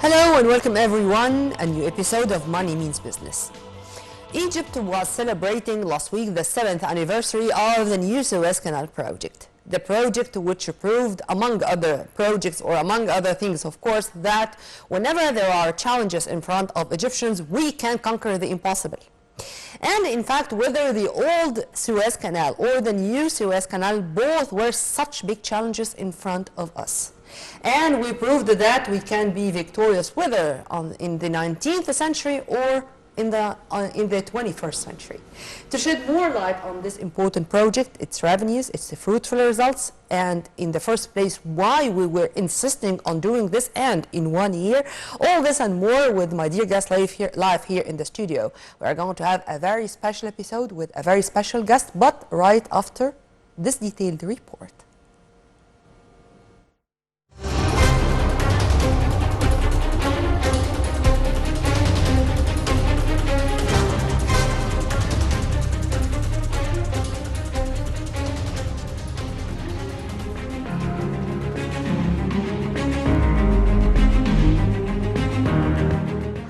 Hello and welcome everyone, a new episode of Money Means Business. Egypt was celebrating last week the 7th anniversary of the new Suez Canal project. The project which proved, among other projects or among other things of course, that whenever there are challenges in front of Egyptians, we can conquer the impossible. And in fact, whether the old Suez Canal or the new Suez Canal, both were such big challenges in front of us. And we proved that we can be victorious whether in the 19th century or in the 21st century. To shed more light on this important project, its revenues, its fruitful results, and in the first place why we were insisting on doing this and in 1 year, all this and more with my dear guest live here in the studio. We are going to have a very special episode with a very special guest, but right after this detailed report.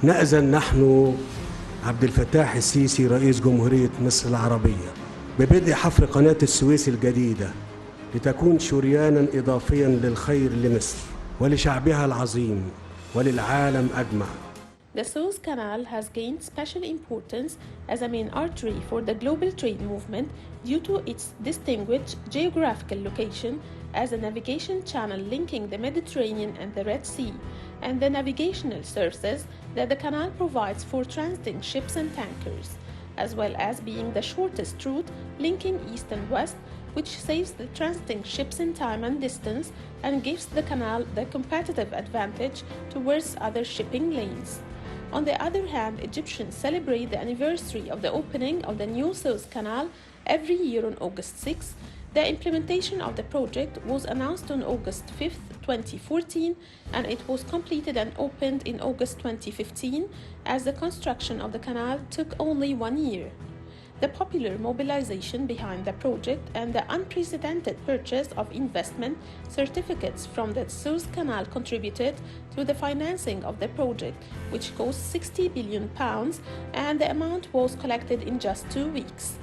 نأذن نحن عبد الفتاح السيسي رئيس جمهورية مصر العربية ببدء حفر قناة السويس الجديدة لتكون شريانا إضافيا للخير لمصر ولشعبها العظيم وللعالم أجمع. The Suez Canal has gained special importance as a main artery for the global trade movement due to its distinguished geographical location as a navigation channel linking the Mediterranean and the Red Sea, and the navigational services that the canal provides for transiting ships and tankers, as well as being the shortest route linking east and west, which saves the transiting ships in time and distance and gives the canal the competitive advantage towards other shipping lanes. On the other hand, Egyptians celebrate the anniversary of the opening of the new Suez Canal every year on August 6. The implementation of the project was announced on August 5, 2014, and it was completed and opened in August 2015, as the construction of the canal took only 1 year. The popular mobilization behind the project and the unprecedented purchase of investment certificates from the Suez Canal contributed to the financing of the project, which cost £60 billion, and the amount was collected in just 2 weeks.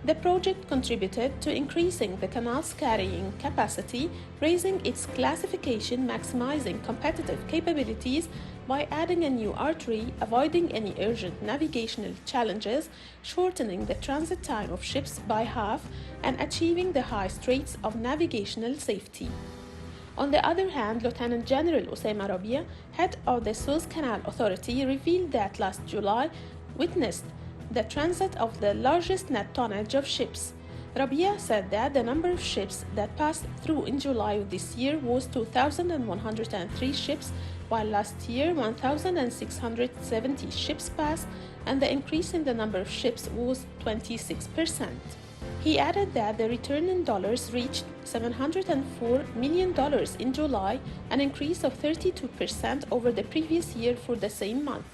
The project contributed to increasing the canal's carrying capacity, raising its classification, maximizing competitive capabilities by adding a new artery, avoiding any urgent navigational challenges, shortening the transit time of ships by half, and achieving the highest rates of navigational safety. On the other hand, Lieutenant General Osama Rabia, head of the Suez Canal Authority, revealed that last July witnessed the transit of the largest net tonnage of ships. Rabia said that the number of ships that passed through in July of this year was 2,103 ships, while last year 1,670 ships passed, and the increase in the number of ships was 26%. He added that the return in dollars reached $704 million in July, an increase of 32% over the previous year for the same month.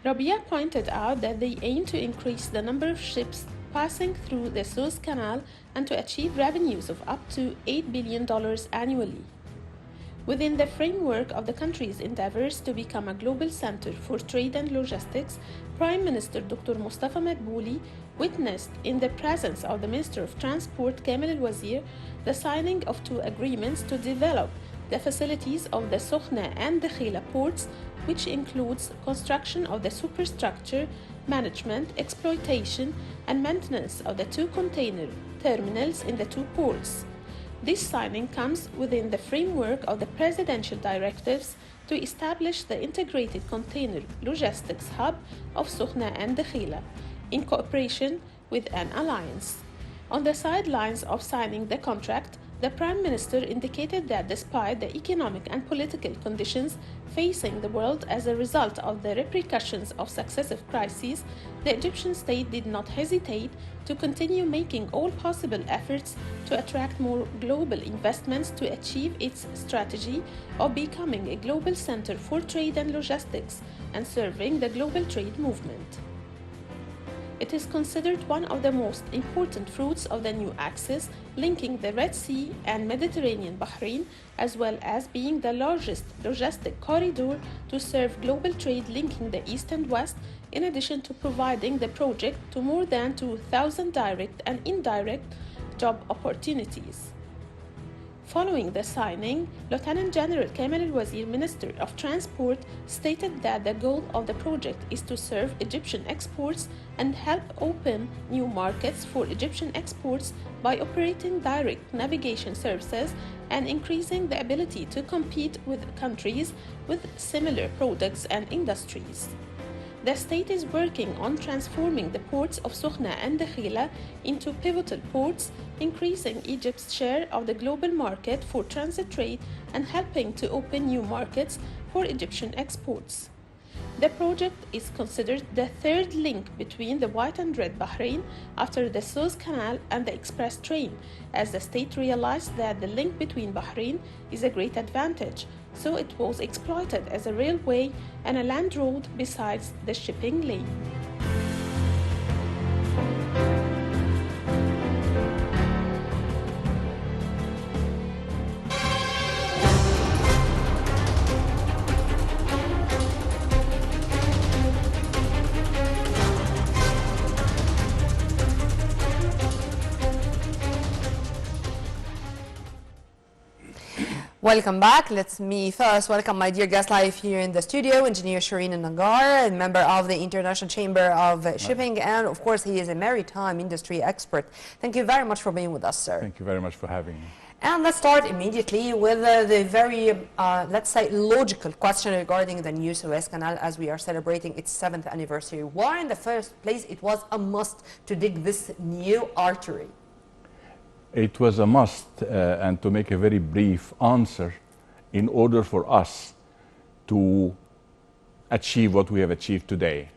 Rabia pointed out that they aim to increase the number of ships passing through the Suez Canal and to achieve revenues of up to $8 billion annually. Within the framework of the country's endeavors to become a global center for trade and logistics, Prime Minister Dr. Mustafa Madbouli witnessed in the presence of the Minister of Transport Kamel El-Wazir the signing of 2 agreements to develop the facilities of the Sokhna and the Khila ports, which includes construction of the superstructure, management, exploitation, and maintenance of the 2 container terminals in the 2 ports. This signing comes within the framework of the presidential directives to establish the integrated container logistics hub of Sokhna and Khila, in cooperation with an alliance. On the sidelines of signing the contract, the Prime Minister indicated that despite the economic and political conditions facing the world as a result of the repercussions of successive crises, the Egyptian state did not hesitate to continue making all possible efforts to attract more global investments to achieve its strategy of becoming a global center for trade and logistics and serving the global trade movement. It is considered one of the most important routes of the new axis, linking the Red Sea and Mediterranean Bahrain, as well as being the largest logistic corridor to serve global trade linking the East and West, in addition to providing the project to more than 2,000 direct and indirect job opportunities. Following the signing, Lieutenant General Kamal Al-Wazir, Minister of Transport, stated that the goal of the project is to serve Egyptian exports and help open new markets for Egyptian exports by operating direct navigation services and increasing the ability to compete with countries with similar products and industries. The state is working on transforming the ports of Sokhna and Dakhila into pivotal ports, increasing Egypt's share of the global market for transit trade and helping to open new markets for Egyptian exports. The project is considered the third link between the White and Red Bahrain after the Suez Canal and the express train, as the state realized that the link between Bahrain is a great advantage, so it was exploited as a railway and a land road besides the shipping lane. Welcome back. Let me first welcome my dear guest live here in the studio, Engineer Sherine and Naggar, a member of the International Chamber of Shipping, and of course he is a maritime industry expert. Thank you very much for being with us, sir. Thank you very much for having me. And let's start immediately with the very, let's say, logical question regarding the new Suez Canal as we are celebrating its 7th anniversary. Why in the first place it was a must to dig this new artery? It was a must, and to make a very brief answer, in order for us to achieve what we have achieved today.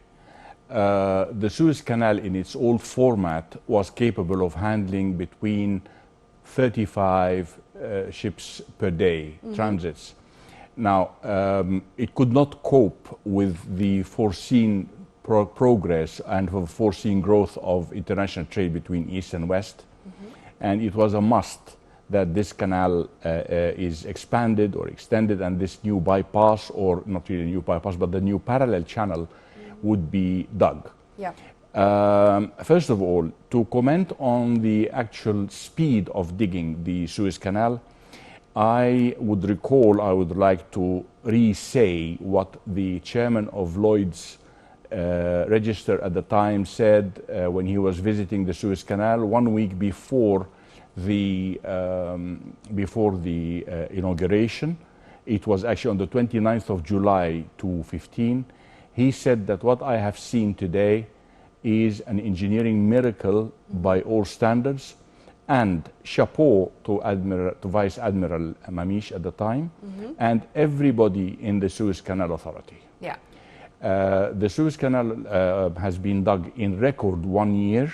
The Suez Canal in its old format was capable of handling between 35 ships per day, transits. Now, it could not cope with the foreseen progress and foreseen growth of international trade between East and West. And it was a must that this canal is expanded or extended, and this new bypass, or not really a new bypass, but the new parallel channel would be dug. Yeah. First of all, to comment on the actual speed of digging the Suez Canal, I would like to re-say what the chairman of Lloyd's Register at the time said when he was visiting the Suez Canal 1 week before the inauguration. It was actually on the 29th of July 2015. He said that what I have seen today is an engineering miracle by all standards, and chapeau to Vice Admiral Mamish at the time and everybody in the Suez Canal Authority. Yeah. The Suez Canal has been dug in record 1 year.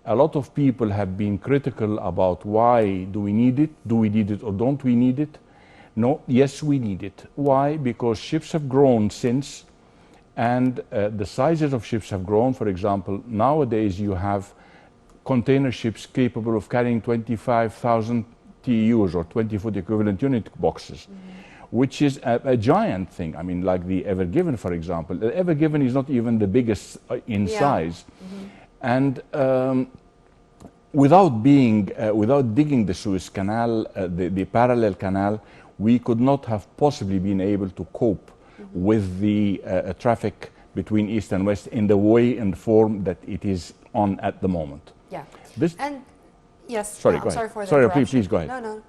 A lot of people have been critical about why do we need it or don't we need it? No, yes, we need it. Why? Because ships have grown since, and the sizes of ships have grown. For example, nowadays you have container ships capable of carrying 25,000 TEUs or 20-foot equivalent unit boxes. Which is a giant thing. I mean, like the Ever Given, for example. The Ever Given is not even the biggest in size. And without digging the Suez Canal, the parallel canal, we could not have possibly been able to cope with the traffic between East and West in the way and form that it is on at the moment. Yeah. And yes. Sorry, go ahead. Sorry for the Sorry, please go ahead. No.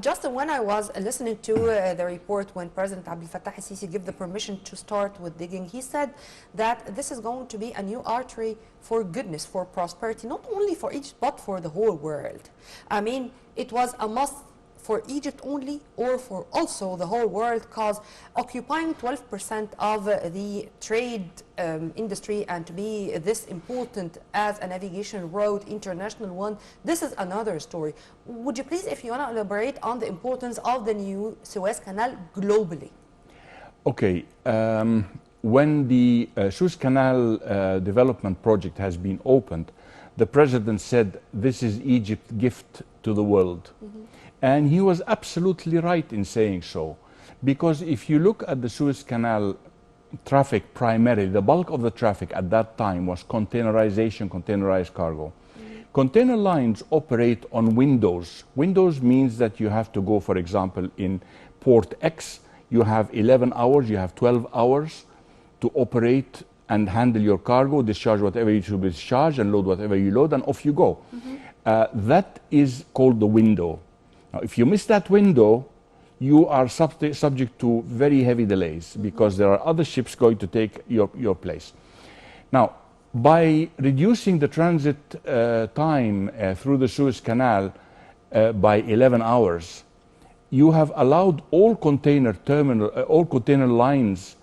Just when I was listening to the report when President Abdel Fattah al-Sisi gave the permission to start with digging, he said that this is going to be a new artery for goodness, for prosperity, not only for Egypt, but for the whole world. I mean, it was a must for Egypt only or for also the whole world, because occupying 12% of the trade industry and to be this important as a navigation road, international one, this is another story. Would you please, if you want to elaborate on the importance of the new Suez Canal globally? Okay. when the Suez Canal development project has been opened, the president said, "This is Egypt's gift to the world." And he was absolutely right in saying so. Because if you look at the Suez Canal traffic primarily, the bulk of the traffic at that time was containerization, containerized cargo. Container lines operate on windows. Windows means that you have to go, for example, in port X, you have 11 hours, you have 12 hours to operate and handle your cargo, discharge whatever you should discharge, and load whatever you load, and off you go. That is called the window. Now, if you miss that window, you are subject to very heavy delays because there are other ships going to take your place. Now, by reducing the transit time through the Suez Canal by 11 hours, you have allowed all container lines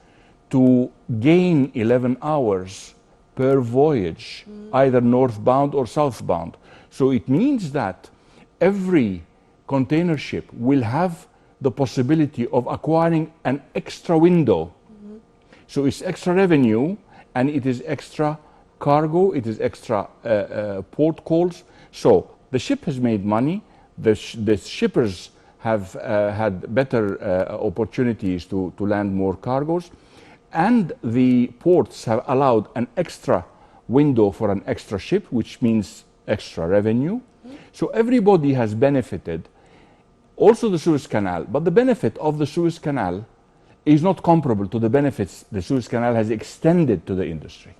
to gain 11 hours per voyage, either northbound or southbound. So it means that every container ship will have the possibility of acquiring an extra window. So it's extra revenue, and it is extra cargo, it is extra port calls. So the ship has made money, the shippers have had better opportunities to land more cargoes, and the ports have allowed an extra window for an extra ship, which means extra revenue. So everybody has benefited, also the Suez Canal, but the benefit of the Suez Canal is not comparable to the benefits the Suez Canal has extended to the industry.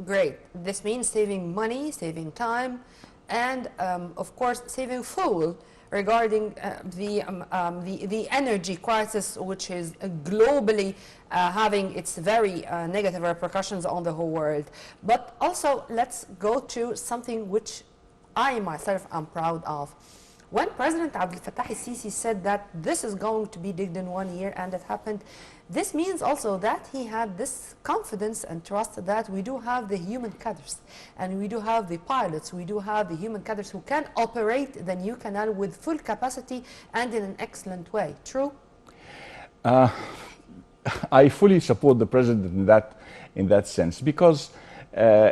Great. This means saving money, saving time, and of course saving fuel regarding the energy crisis, which is globally having its very negative repercussions on the whole world. But also, let's go to something which I myself am proud of. When President Abdel Fattah al-Sisi said that this is going to be digged in 1 year, and it happened, this means also that he had this confidence and trust that we do have the human cadres, and we do have the pilots, we do have the human cadres who can operate the new canal with full capacity and in an excellent way. True? I fully support the president in that sense, because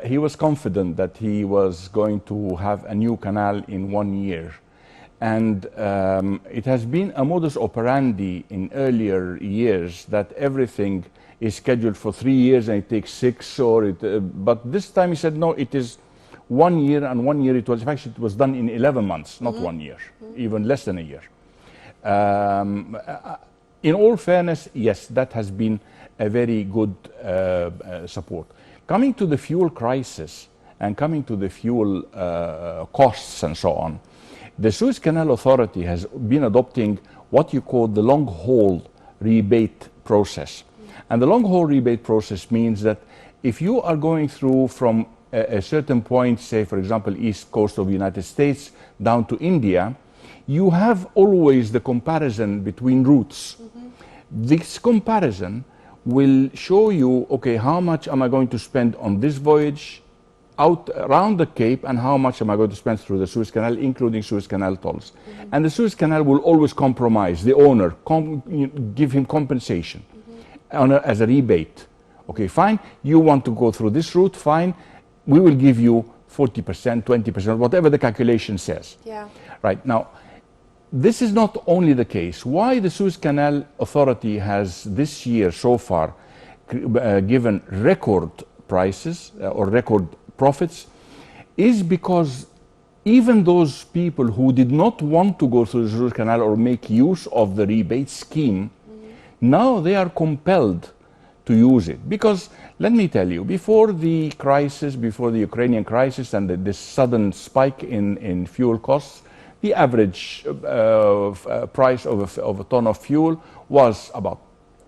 he was confident that he was going to have a new canal in 1 year. And it has been a modus operandi in earlier years that everything is scheduled for 3 years and it takes 6, but this time he said, no, it is 1 year, and 1 year it was. Actually, it was done in 11 months, not 1 year, even less than a year. In all fairness, yes, that has been a very good support. Coming to the fuel crisis and coming to the fuel costs and so on, the Suez Canal Authority has been adopting what you call the long-haul rebate process. And the long-haul rebate process means that if you are going through from a certain point, say, for example, east coast of the United States down to India, you have always the comparison between routes. This comparison will show you, okay, how much am I going to spend on this voyage out around the Cape, and how much am I going to spend through the Suez Canal, including Suez Canal tolls. And the Suez Canal will always compromise the owner, give him compensation as a rebate. Okay, fine, you want to go through this route, fine, we will give you 40%, 20%, whatever the calculation says. Yeah. Right, now, this is not only the case. Why the Suez Canal Authority has this year so far given record prices or record profits is because even those people who did not want to go through the Suez Canal or make use of the rebate scheme, now they are compelled to use it. Because let me tell you, before the crisis, before the Ukrainian crisis and this sudden spike in fuel costs, the average price of a ton of fuel was about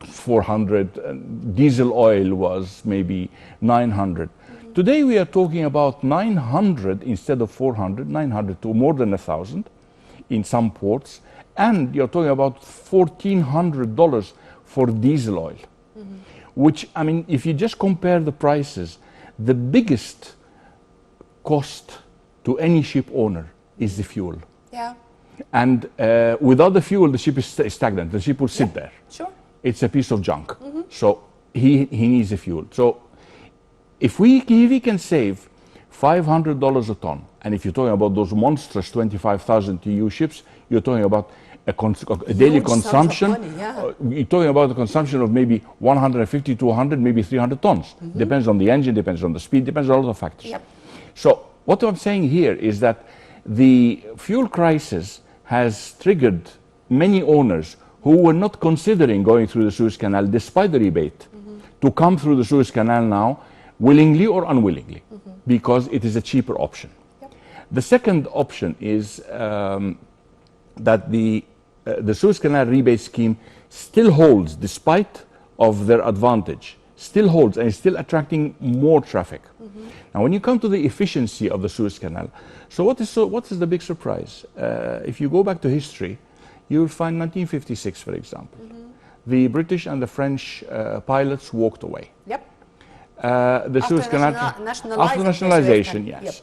400, diesel oil was maybe 900. Today we are talking about 900 instead of 400, 900 to more than 1,000 in some ports, and you're talking about $1,400 for diesel oil, which, I mean, if you just compare the prices, the biggest cost to any ship owner is the fuel. Yeah. And without the fuel, the ship is stagnant. The ship will sit there. Sure. It's a piece of junk. So he needs the fuel. So if we can save $500 a ton, and if you're talking about those monstrous 25,000 TEU ships, you're talking about a daily Huge sums of consumption. money, yeah. You're talking about a consumption of maybe 150 to 100, maybe 300 tons. Depends on the engine, depends on the speed, depends on a lot of factors. Yep. So what I'm saying here is that the fuel crisis has triggered many owners who were not considering going through the Suez Canal despite the rebate to come through the Suez Canal now, willingly or unwillingly, because it is a cheaper option. Yep. The second option is that the Suez Canal rebate scheme still holds, despite of their advantage, still holds and is still attracting more traffic. Now, when you come to the efficiency of the Suez Canal, so what is the big surprise? If you go back to history, you will find 1956, for example. The British and the French pilots walked away. Yep. The Suez Canal, after nationalization, yes.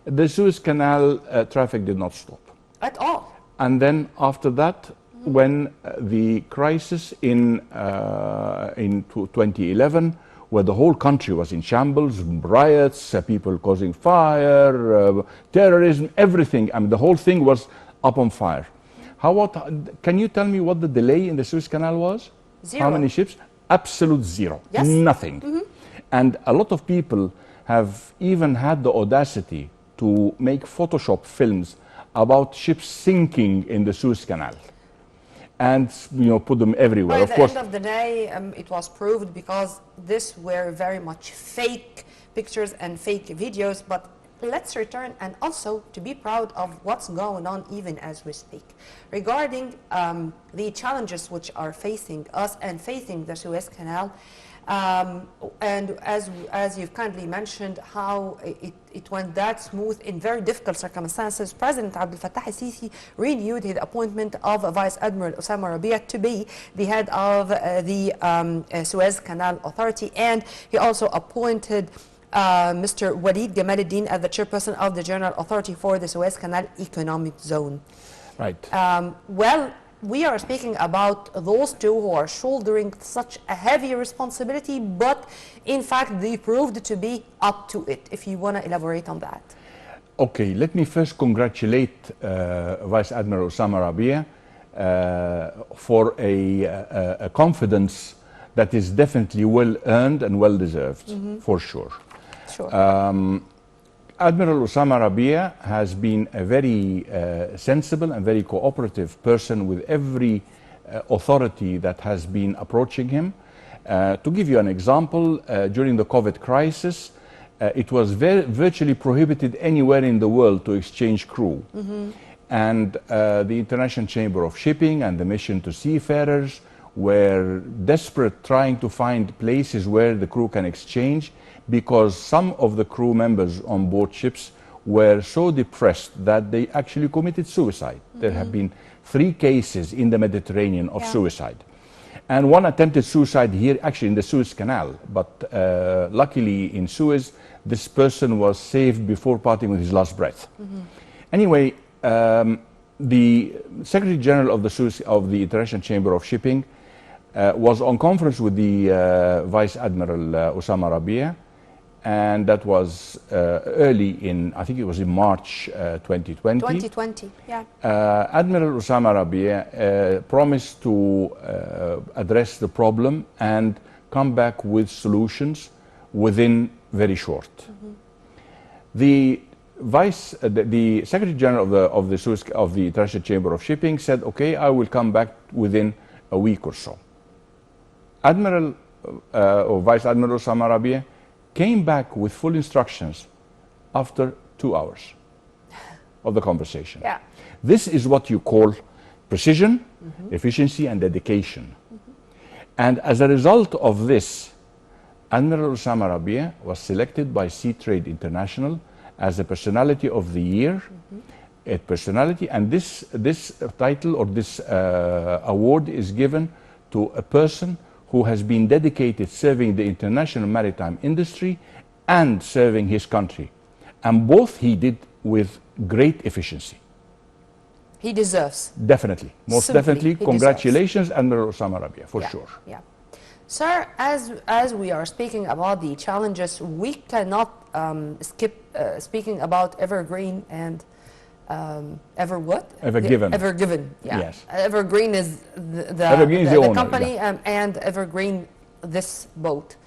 Yep. The Suez Canal traffic did not stop. At all. And then after that, when the crisis in 2011, where the whole country was in shambles, riots, people causing fire, terrorism, everything. I mean, the whole thing was up on fire. Can you tell me what the delay in the Suez Canal was? Zero. How many ships? Absolute zero. Yes. Nothing. And a lot of people have even had the audacity to make Photoshop films about ships sinking in the Suez Canal, and put them everywhere. By the end of the day, it was proved, because this were very much fake pictures and fake videos. But let's return and also to be proud of what's going on even as we speak regarding the challenges which are facing us and facing the Suez Canal. And as you've kindly mentioned, how it went that smooth in very difficult circumstances. President Abdel Fattah al-Sisi renewed his appointment of Vice Admiral Osama Rabia to be the head of the Suez Canal Authority, and he also appointed Mr. Walid Gamaluddin as the chairperson of the General Authority for the Suez Canal Economic Zone. Right. Well, we are speaking about those two who are shouldering such a heavy responsibility, but in fact they proved to be up to it. If you want to elaborate on that. Okay, let me first congratulate Vice Admiral Osama Rabia for a confidence that is definitely well earned and well deserved, for sure. Sure. Admiral Osama Rabia has been a very sensible and very cooperative person with every authority that has been approaching him. To give you an example, during the COVID crisis, it was virtually prohibited anywhere in the world to exchange crew. And the International Chamber of Shipping and the Mission to Seafarers were desperate, trying to find places where the crew can exchange, because some of the crew members on board ships were so depressed that they actually committed suicide. There have been 3 cases in the Mediterranean of suicide. And one attempted suicide here, actually in the Suez Canal. But luckily in Suez, this person was saved before parting with his last breath. Anyway, the Secretary General of the International Chamber of Shipping was on conference with the Vice Admiral Osama Rabia, and that was early in, I think it was in March 2020. 2020, yeah. Admiral Osama Rabia promised to address the problem and come back with solutions within very short. The Secretary General of the International Chamber of Shipping said, okay, I will come back within a week or so. Admiral or Vice Admiral Osama Rabia came back with full instructions after 2 hours of the conversation. Yeah. This is what you call precision, efficiency, and dedication. And as a result of this, Admiral Osama Rabia was selected by Sea Trade International as a Personality of the Year. A personality, and this title or this award is given to a person who has been dedicated serving the international maritime industry and serving his country. And both he did with great efficiency. He deserves. Definitely. Most Simply, definitely. he Congratulations, Admiral Osama Rabia, for sure. Yeah. Sir, as we are speaking about the challenges, we cannot skip speaking about Evergreen and Ever what? Ever Given. Ever Given, yeah. Yes. Evergreen is Evergreen is the owner, company, yeah. and Evergreen this boat.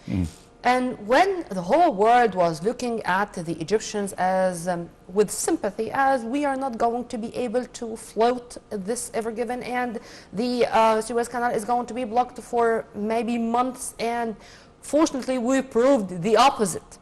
And when the whole world was looking at the Egyptians as with sympathy, as we are not going to be able to float this Ever Given, and the Suez Canal is going to be blocked for maybe months, and fortunately we proved the opposite.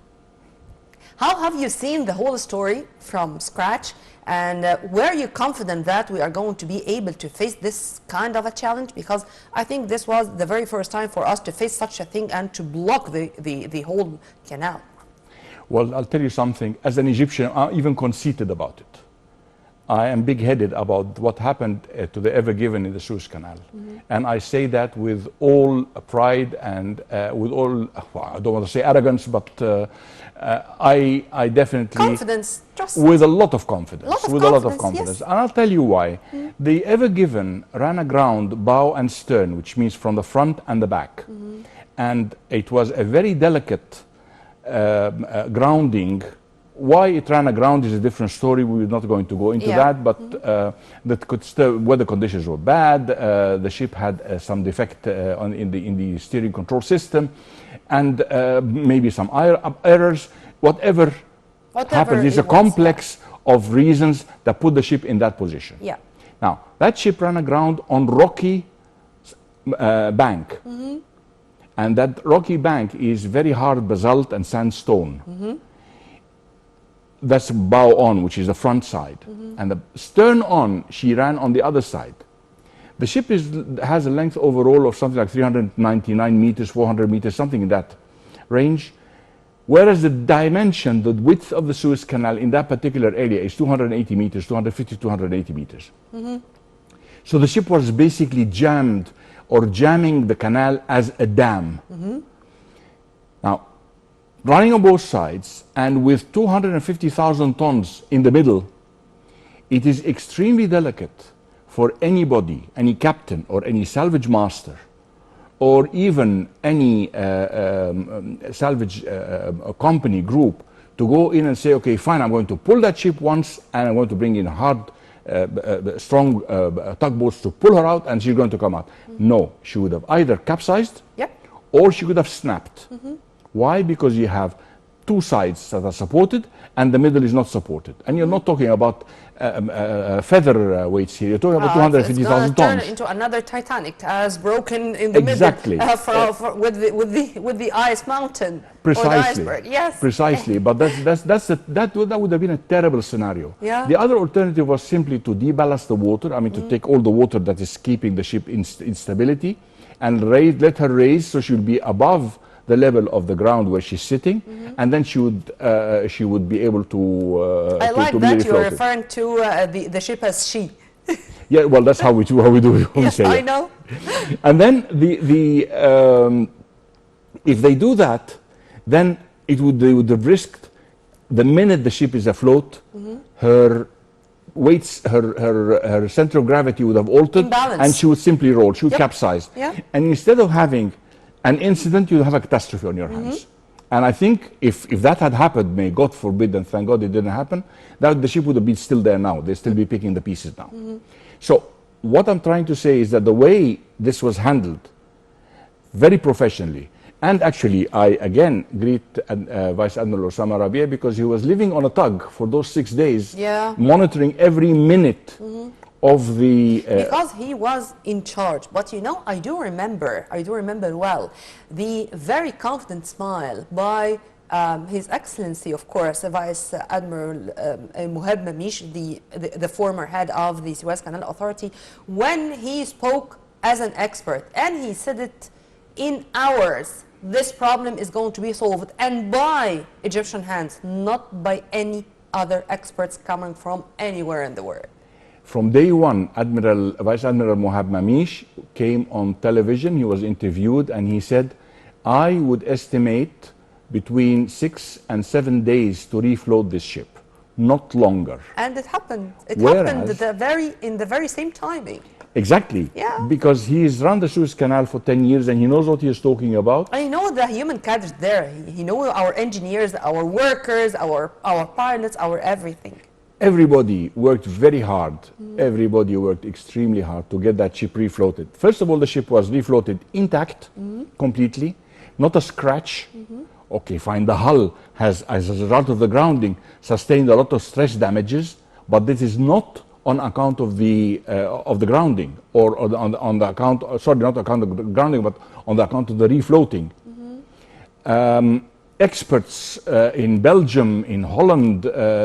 How have you seen the whole story from scratch, and were you confident that we are going to be able to face this kind of a challenge? Because I think this was the very first time for us to face such a thing and to block the whole canal. Well, I'll tell you something. As an Egyptian, I'm even conceited about it. I am big-headed about what happened to the Ever Given in the Suez Canal. And I say that with all pride and with all, well, I don't want to say arrogance, but I definitely... Confidence, trust. With a lot of confidence. With a lot of confidence, yes. And I'll tell you why. The Ever Given ran aground bow and stern, which means from the front and the back. And it was a very delicate grounding. Why it ran aground is a different story. We're not going to go into that, but that could still, weather conditions were bad. The ship had some defect in the steering control system, and maybe some errors. Whatever happened is a complex of reasons that put the ship in that position. Yeah. Now that ship ran aground on rocky bank, and that rocky bank is very hard basalt and sandstone. That's bow on, which is the front side. And the stern on, she ran on the other side. The ship has a length overall of something like 399 meters, 400 meters, something in that range. Whereas the dimension, the width of the Suez Canal in that particular area is 280 meters, 250, 280 meters. So the ship was basically jammed or jamming the canal as a dam. Now, running on both sides and with 250,000 tons in the middle, it is extremely delicate for anybody, any captain or any salvage master, or even any salvage company group to go in and say, okay, fine, I'm going to pull that ship once and I'm going to bring in hard, strong tugboats to pull her out and she's going to come out. No, she would have either capsized or she could have snapped. Why? Because you have two sides that are supported and the middle is not supported. And you're not talking about feather weights here. You're talking about 250,000 tons. Turn into another Titanic as broken in the middle with the ice mountain. Precisely. Or the iceberg. Yes. Precisely. But that would have been a terrible scenario. Yeah. The other alternative was simply to deballast the water. I mean, to take all the water that is keeping the ship in stability and let her raise so she would be above the level of the ground where she's sitting, and then she would be able to. I like that you're referring to the ship as she. Yeah, well, that's how we do. Yes, say I know. And then if they do that, then they would have risked the minute the ship is afloat, her weights, her center of gravity would have altered, imbalance. And she would simply roll. She would capsize. Yeah. And instead of having an incident, you have a catastrophe on your hands. And I think if that had happened, may God forbid, and thank God it didn't happen, that the ship would have been still there now. They'd still be picking the pieces now. So what I'm trying to say is that the way this was handled, very professionally, and actually I again greet Vice Admiral Osama Rabia because he was living on a tug for those 6 days, monitoring every minute of the because he was in charge. But you know, I do remember well the very confident smile by His Excellency, of course, Vice Admiral Moheb Mamish, the former head of the Suez Canal Authority, when he spoke as an expert, and he said it in hours. This problem is going to be solved, and by Egyptian hands, not by any other experts coming from anywhere in the world. From day one, Vice Admiral Mohab Mamish came on television. He was interviewed and he said, I would estimate between 6 and 7 days to refloat this ship, not longer. And it happened. It happened in the very same timing. Exactly. Yeah. Because he's run the Suez Canal for 10 years and he knows what he's talking about. I know the human cadre there. He knows our engineers, our workers, our pilots, our everything. Everybody worked very hard. Everybody worked extremely hard to get that ship refloated. First of all, the ship was refloated intact, completely, not a scratch. Okay, fine. The hull has, as a result of the grounding, sustained a lot of stress damages, but this is not on account of the grounding, or on the account. Sorry, not account of the grounding, but on the account of the refloating. Experts in Belgium, in Holland,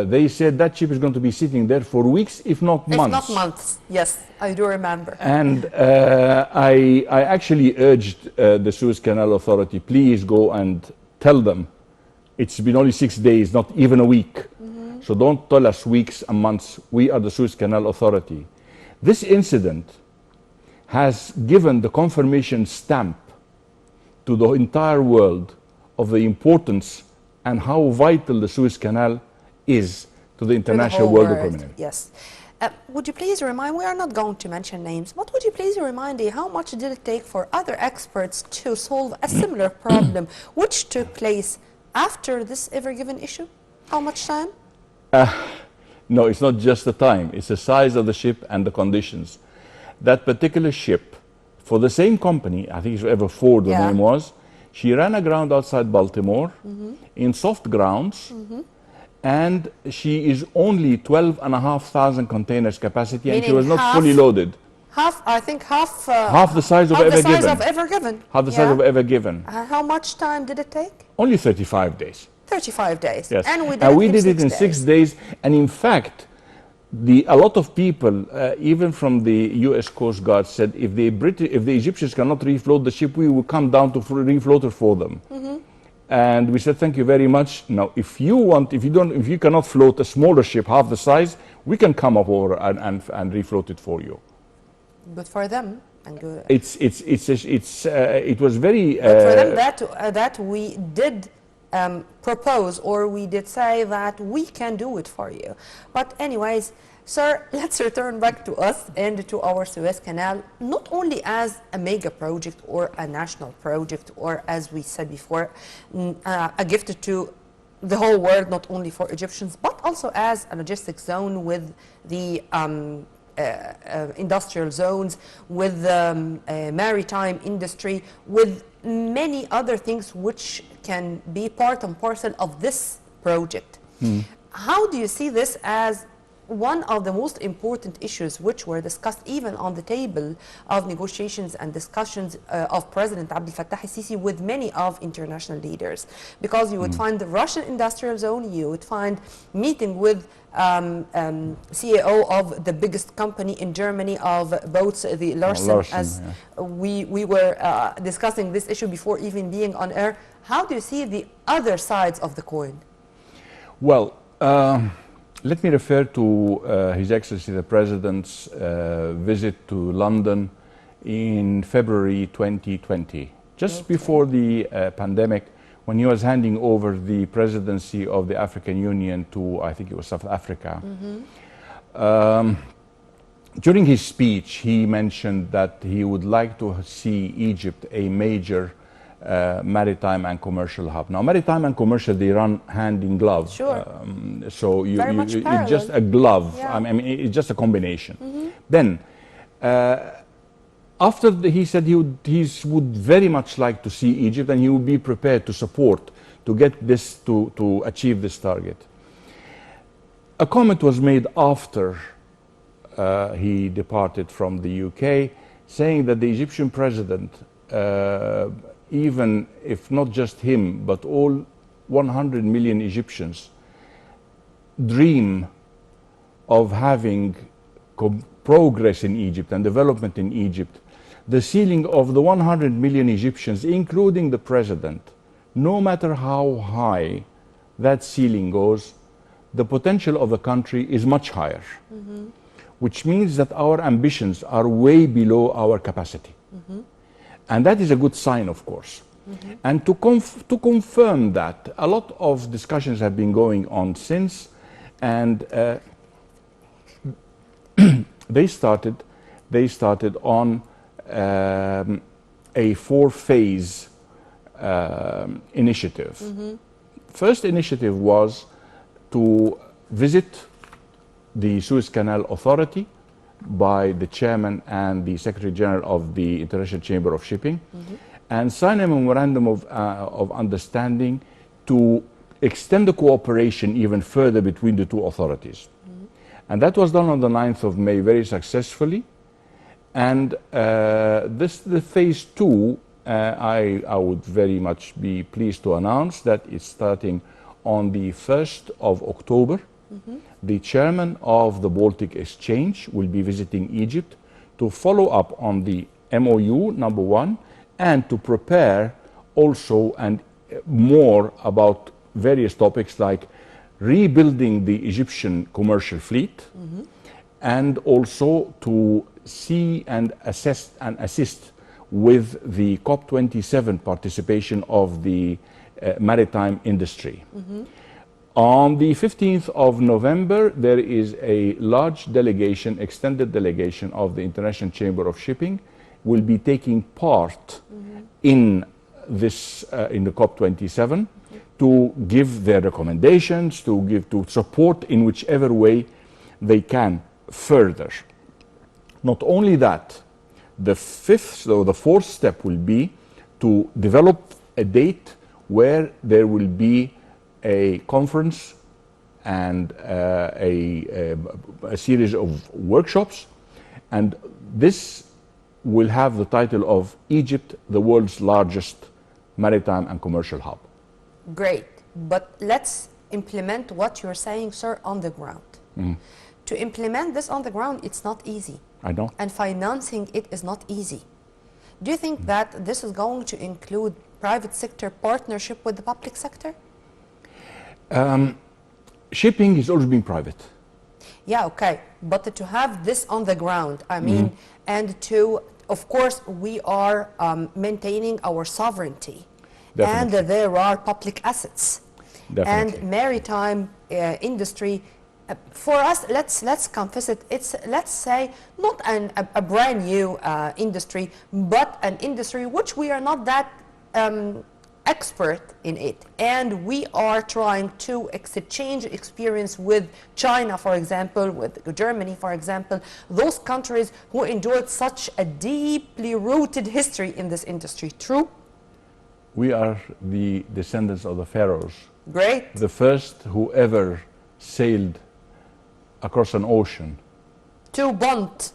they said that ship is going to be sitting there for weeks, if not months. If not months, yes, I do remember. And I actually urged the Suez Canal Authority, please go and tell them it's been only 6 days, not even a week. So don't tell us weeks and months. We are the Suez Canal Authority. This incident has given the confirmation stamp to the entire world of the importance and how vital the Suez Canal is to the international world of community. Yes. Would you please remind, we are not going to mention names, but would you please remind me how much did it take for other experts to solve a similar problem which took place after this Ever Given issue? How much time? No, it's not just the time. It's the size of the ship and the conditions. That particular ship, for the same company, I think it's Ever Ford, the name was, she ran aground outside Baltimore in soft grounds, and she is only 12,500 containers capacity, and she was not fully loaded. I think half the size of Ever Given. Half the size of Ever Given. How much time did it take? Only 35 days. 35 days. Yes. And we did it in 6 days. And in fact, a lot of people, even from the U.S. Coast Guard, said if the Egyptians cannot refloat the ship, we will come down to refloat it for them. And we said, thank you very much. Now, if you cannot float a smaller ship half the size, we can come up over and refloat it for you. Good for them. And good. It was very. Good for them that we did propose, or we did say that we can do it for you. But anyways, sir, let's return back to us and to our Suez Canal, not only as a mega project or a national project, or as we said before, a gift to the whole world, not only for Egyptians, but also as a logistic zone with the industrial zones, with the maritime industry, with many other things which can be part and parcel of this project. How do you see this as one of the most important issues which were discussed even on the table of negotiations and discussions of President Abdel Fattah al-Sisi with many of international leaders? Because you would find the Russian industrial zone, you would find meeting with CEO of the biggest company in Germany of boats, the Larsen, as we were discussing this issue before even being on air. How do you see the other sides of the coin? Well, let me refer to His Excellency the President's visit to London in February 2020, just before the pandemic, when he was handing over the presidency of the African Union to, I think it was South Africa. During his speech, he mentioned that he would like to see Egypt a major maritime and commercial hub. Now, maritime and commercial, they run hand in glove. Sure. So it's just a glove. I mean, it's just a combination. Then, he said he would very much like to see Egypt, and he would be prepared to support to get this to achieve this target. A comment was made after he departed from the UK, saying that the Egyptian president, even if not just him, but all 100 million Egyptians, dream of having progress in Egypt and development in Egypt. The ceiling of the 100 million Egyptians, including the president, no matter how high that ceiling goes, the potential of the country is much higher, which means that our ambitions are way below our capacity. And that is a good sign, of course. And to confirm that, a lot of discussions have been going on since, and they started they started on a 4-phase initiative. First initiative was to visit the Suez Canal Authority by the chairman and the Secretary General of the International Chamber of Shipping, and sign a memorandum of understanding to extend the cooperation even further between the two authorities. And that was done on the 9th of May very successfully. And the phase 2, I would very much be pleased to announce that it's starting on the 1st of October. The chairman of the Baltic Exchange will be visiting Egypt to follow up on the MOU, number 1, and to prepare also and more about various topics like rebuilding the Egyptian commercial fleet, and also to see and assess and assist with the COP27 participation of the maritime industry. On the 15th of November, there is a large delegation, extended delegation of the International Chamber of Shipping, will be taking part in this, in the COP27, to give their recommendations, to support in whichever way they can further. Not only that, the fourth step will be to develop a date where there will be a conference and a series of workshops, and this will have the title of Egypt, the world's largest maritime and commercial hub. Great, but let's implement what you're saying, sir, on the ground. To implement this on the ground, it's not easy. I know. And financing it is not easy. Do you think that this is going to include private sector partnership with the public sector? Shipping has always been private. Yeah, okay, but to have this on the ground, I mean, and to, of course, we are maintaining our sovereignty. Definitely. And there are public assets. Definitely. And maritime industry, for us, let's confess it, it's, let's say, not a brand new industry, but an industry which we are not that expert in it, and we are trying to exchange experience with China, for example, with Germany, for example, those countries who enjoyed such a deeply rooted history in this industry. True? We are the descendants of the pharaohs. Great. The first who ever sailed across an ocean. To Bont,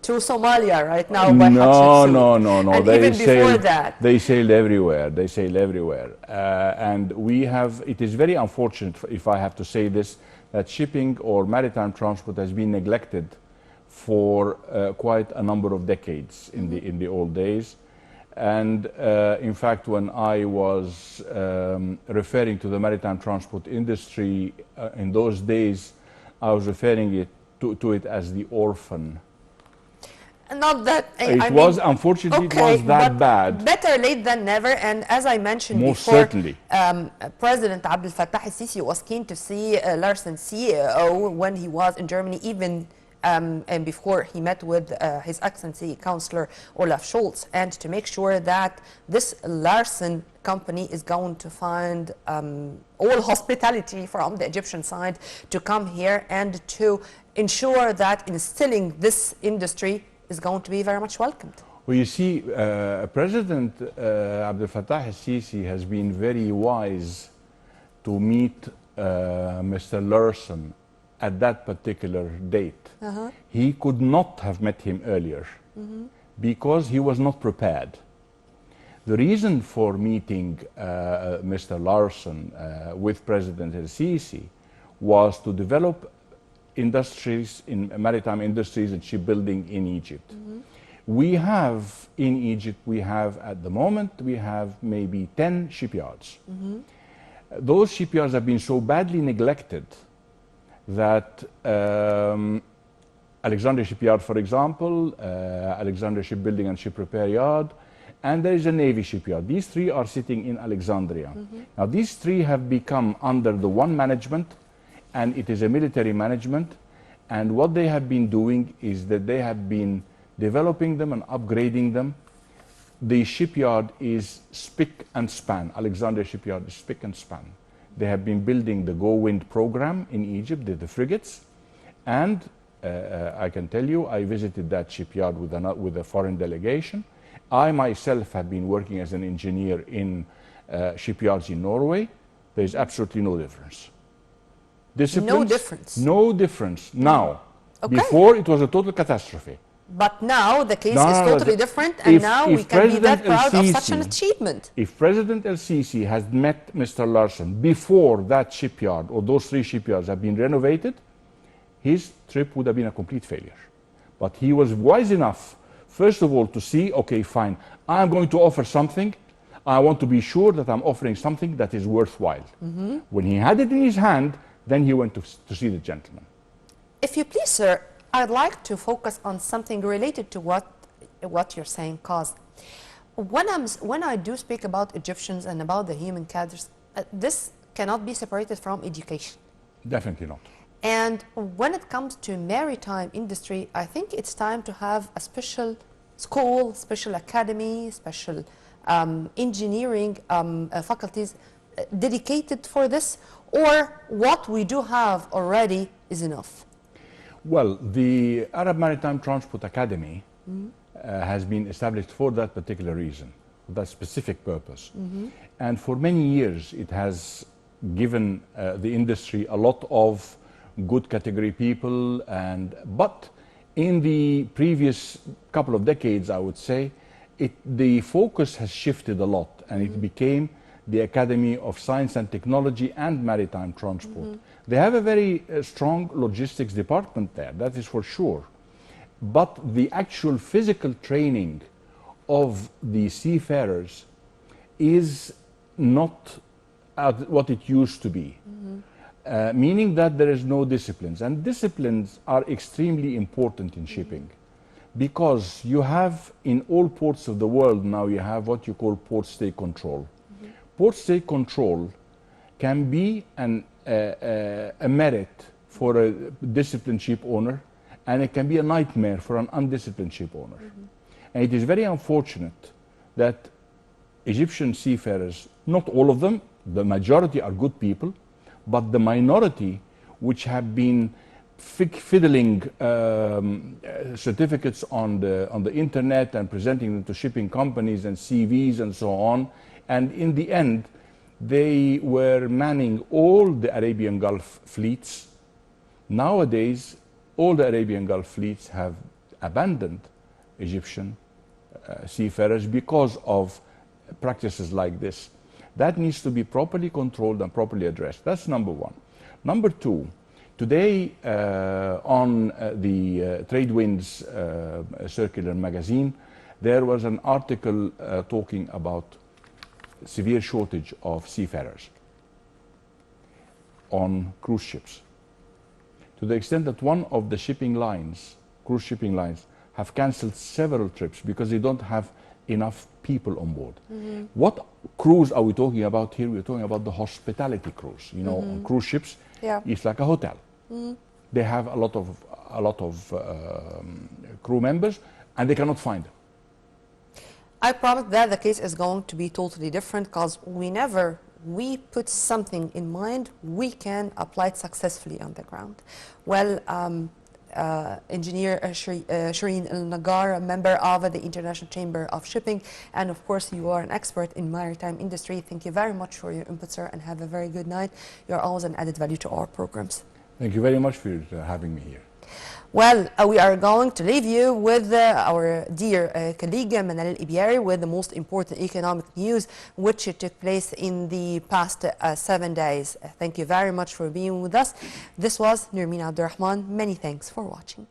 to Somalia right now by Hatshepsut. No. And they even before that. They sailed everywhere. They sailed everywhere. And we have, it is very unfortunate, if I have to say this, that shipping or maritime transport has been neglected for quite a number of decades in the old days. And in fact, when I was referring to the maritime transport industry in those days, I was referring to it as the orphan. Not that it was, unfortunately, okay, it was that bad. Better late than never. And as I mentioned Most before, certainly. President Abdel Fattah al-Sisi was keen to see Larsen CEO when he was in Germany, even and before he met with His Excellency Councillor Olaf Scholz, and to make sure that this Larsen company is going to find all hospitality from the Egyptian side to come here and to ensure that instilling this industry is going to be very much welcomed. Well, you see, President Abdel Fattah al-Sisi has been very wise to meet Mr. Larsen at that particular date. He could not have met him earlier because he was not prepared. The reason for meeting Mr. Larsen with President el-Sisi was to develop industries, in maritime industries and shipbuilding in Egypt. We have in Egypt, we have at the moment, we have maybe 10 shipyards. Those shipyards have been so badly neglected that Alexandria Shipyard, for example, Alexandria Shipbuilding and Ship Repair Yard, and there is a Navy shipyard. These three are sitting in Alexandria. Now, these three have become under the one management, and it is a military management. And what they have been doing is that they have been developing them and upgrading them. The shipyard is spick and span. Alexandria shipyard is spick and span. They have been building the Go Wind program in Egypt, the frigates, and I can tell you, I visited that shipyard with a foreign delegation. I myself have been working as an engineer in shipyards in Norway. There is absolutely no difference. No difference? No difference now. Okay. Before, it was a total catastrophe. But now the case is totally different, and now we can be that proud of such an achievement. If President El-Sisi has met Mr. Larsen before that shipyard or those 3 shipyards have been renovated, his trip would have been a complete failure. But he was wise enough, first of all, to see, okay, fine, I'm going to offer something. I want to be sure that I'm offering something that is worthwhile. When he had it in his hand, then he went to see the gentleman. If you please, sir, I'd like to focus on something related to what you're saying, because when I do speak about Egyptians and about the human cadres, this cannot be separated from education. Definitely not. And when it comes to maritime industry, I think it's time to have a special school, special academy, special engineering faculties dedicated for this, or what we do have already is enough? Well, the Arab Maritime Transport Academy has been established for that particular reason, for that specific purpose. And for many years, it has given the industry a lot of good category people, but in the previous couple of decades, I would say, the focus has shifted a lot, and it became the Academy of Science and Technology and Maritime Transport. They have a very strong logistics department there, that is for sure. But the actual physical training of the seafarers is not what it used to be. Meaning that there is no disciplines. And disciplines are extremely important in shipping, because you have in all ports of the world now, you have what you call port stay control. Port stay control can be a merit for a disciplined ship owner, and it can be a nightmare for an undisciplined ship owner. And it is very unfortunate that Egyptian seafarers, not all of them, the majority are good people, but the minority which have been fiddling certificates on the internet and presenting them to shipping companies and CVs and so on, and in the end they were manning all the Arabian Gulf fleets. Nowadays, all the Arabian Gulf fleets have abandoned Egyptian seafarers because of practices like this. That needs to be properly controlled and properly addressed. That's number one. Number two, today on the Tradewinds circular magazine, there was an article talking about severe shortage of seafarers on cruise ships, to the extent that one of the shipping lines, cruise shipping lines, have cancelled several trips because they don't have enough people on board. What cruise are we talking about here? We're talking about the hospitality cruise. You know, on cruise ships, it's like a hotel. They have a lot of crew members, and they cannot find them. I promise that the case is going to be totally different, because whenever we put something in mind, we can apply it successfully on the ground. Well, Engineer Sherine Naggar, a member of the International Chamber of Shipping, and of course you are an expert in maritime industry. Thank you very much for your input, sir, and have a very good night. You're always an added value to our programs. Thank you very much for having me here. Well, we are going to leave you with our dear colleague Manal Ibiari with the most important economic news which took place in the past 7 days. Thank you very much for being with us. This was Nurmeen Abdurrahman. Many thanks for watching.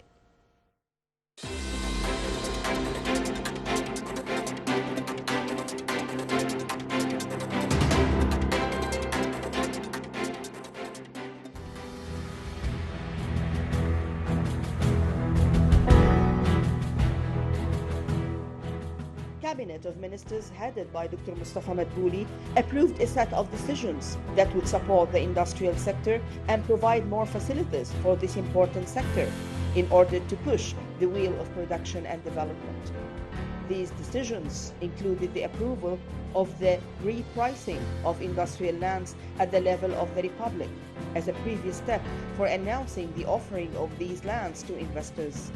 Cabinet of Ministers headed by Dr. Mustafa Madbouli approved a set of decisions that would support the industrial sector and provide more facilities for this important sector in order to push the wheel of production and development. These decisions included the approval of the repricing of industrial lands at the level of the Republic as a previous step for announcing the offering of these lands to investors.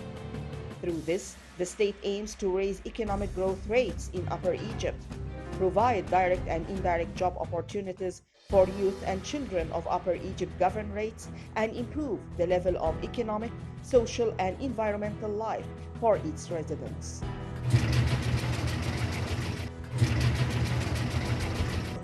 Through this, the state aims to raise economic growth rates in Upper Egypt, provide direct and indirect job opportunities for youth and children of Upper Egypt governorates, and improve the level of economic, social, and environmental life for its residents.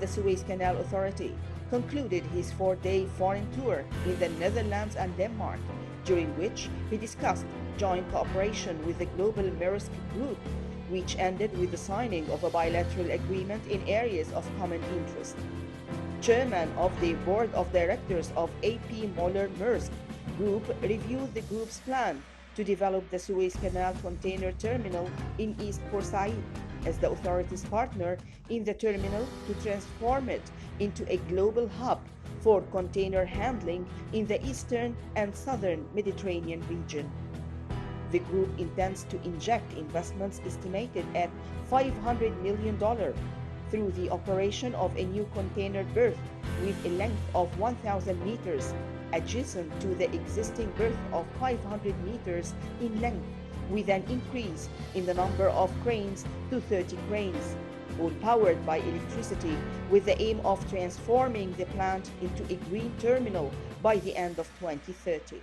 The Suez Canal Authority concluded his 4-day foreign tour in the Netherlands and Denmark, during which he discussed joint cooperation with the Global Maersk Group, which ended with the signing of a bilateral agreement in areas of common interest. Chairman of the Board of Directors of AP Moller Maersk Group reviewed the group's plan to develop the Suez Canal Container Terminal in East Port Said as the authority's partner in the terminal to transform it into a global hub for container handling in the eastern and southern Mediterranean region. The group intends to inject investments estimated at $500 million through the operation of a new container berth with a length of 1,000 meters, adjacent to the existing berth of 500 meters in length, with an increase in the number of cranes to 30 cranes, all powered by electricity, with the aim of transforming the plant into a green terminal by the end of 2030.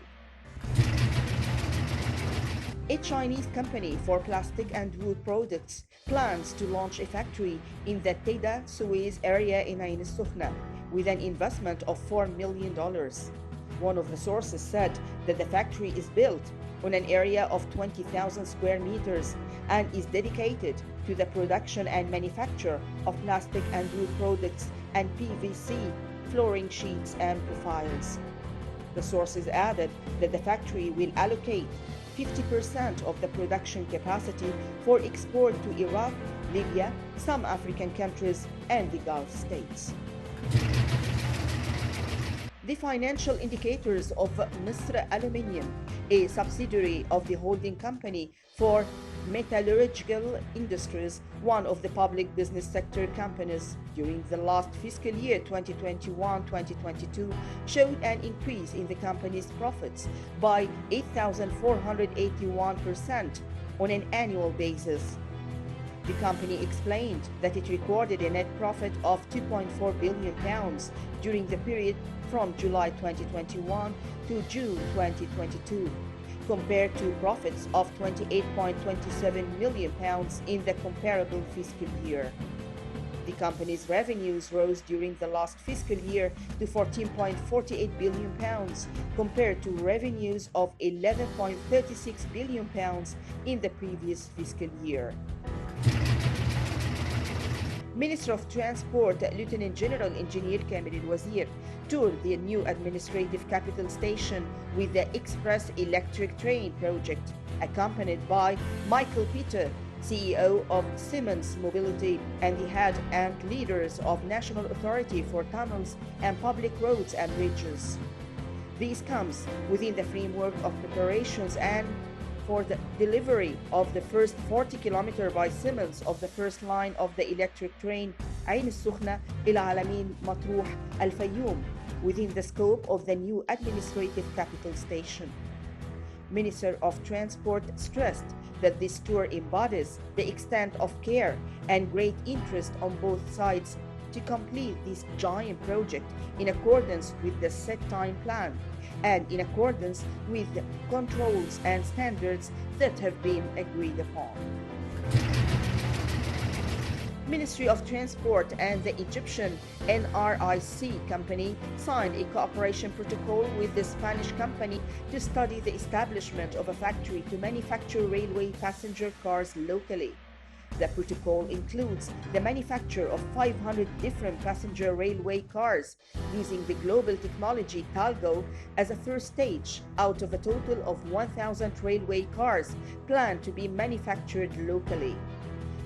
A Chinese company for plastic and wood products plans to launch a factory in the Teda Suez area in Ain al-Sukhna with an investment of $4 million. One of the sources said that the factory is built on an area of 20,000 square meters and is dedicated to the production and manufacture of plastic and wood products and PVC, flooring sheets and profiles. The sources added that the factory will allocate 50% of the production capacity for export to Iraq, Libya, some African countries, and the Gulf states. The financial indicators of Misr Aluminium, a subsidiary of the holding company for metallurgical industries, one of the public business sector companies, during the last fiscal year 2021-2022 showed an increase in the company's profits by 8,481% on an annual basis. The company explained that it recorded a net profit of £2.4 billion during the period from July 2021 to June 2022, compared to profits of £28.27 million in the comparable fiscal year. The company's revenues rose during the last fiscal year to £14.48 billion compared to revenues of £11.36 billion in the previous fiscal year. Minister of Transport Lieutenant General Engineer Kamil Al-Wazir toured the new administrative capital station with the Express Electric Train project, accompanied by Michael Peter, CEO of Siemens Mobility, and the head and leaders of National Authority for Tunnels and Public Roads and Bridges. This comes within the framework of preparations and for the delivery of the first 40 km by Siemens of the first line of the electric train Ain al-Sukhna Al-Alamin Matruh Al-Fayoum within the scope of the new administrative capital station. Minister of Transport stressed that this tour embodies the extent of care and great interest on both sides to complete this giant project in accordance with the set time plan and in accordance with the controls and standards that have been agreed upon. Ministry of Transport and the Egyptian NRIC company signed a cooperation protocol with the Spanish company to study the establishment of a factory to manufacture railway passenger cars locally. The protocol includes the manufacture of 500 different passenger railway cars using the global technology Talgo as a first stage out of a total of 1,000 railway cars planned to be manufactured locally.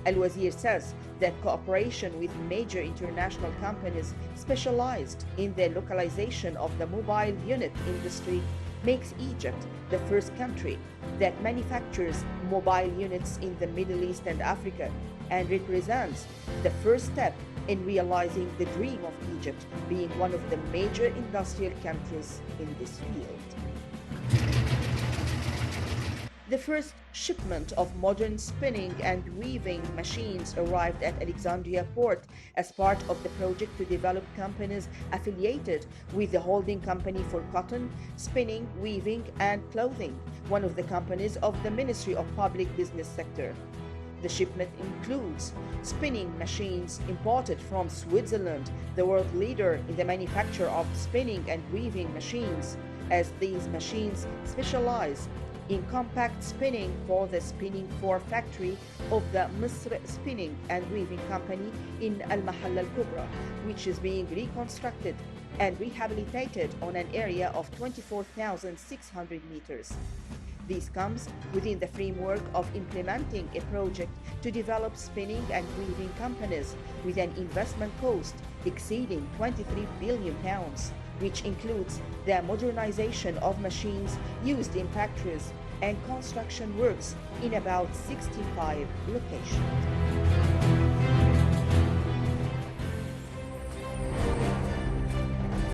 Al-Wazir says that cooperation with major international companies specialized in the localization of the mobile unit industry makes Egypt the first country that manufactures mobile units in the Middle East and Africa, and represents the first step in realizing the dream of Egypt being one of the major industrial countries in this field. The first shipment of modern spinning and weaving machines arrived at Alexandria port as part of the project to develop companies affiliated with the holding company for cotton, spinning, weaving, and clothing, one of the companies of the Ministry of Public Business Sector. The shipment includes spinning machines imported from Switzerland, the world leader in the manufacture of spinning and weaving machines, as these machines specialize in compact spinning for the Spinning 4 factory of the Misr Spinning and Weaving Company in Al-Mahalla Al-Kubra, which is being reconstructed and rehabilitated on an area of 24,600 meters. This comes within the framework of implementing a project to develop spinning and weaving companies with an investment cost exceeding £23 billion, which includes the modernization of machines used in factories and construction works in about 65 locations.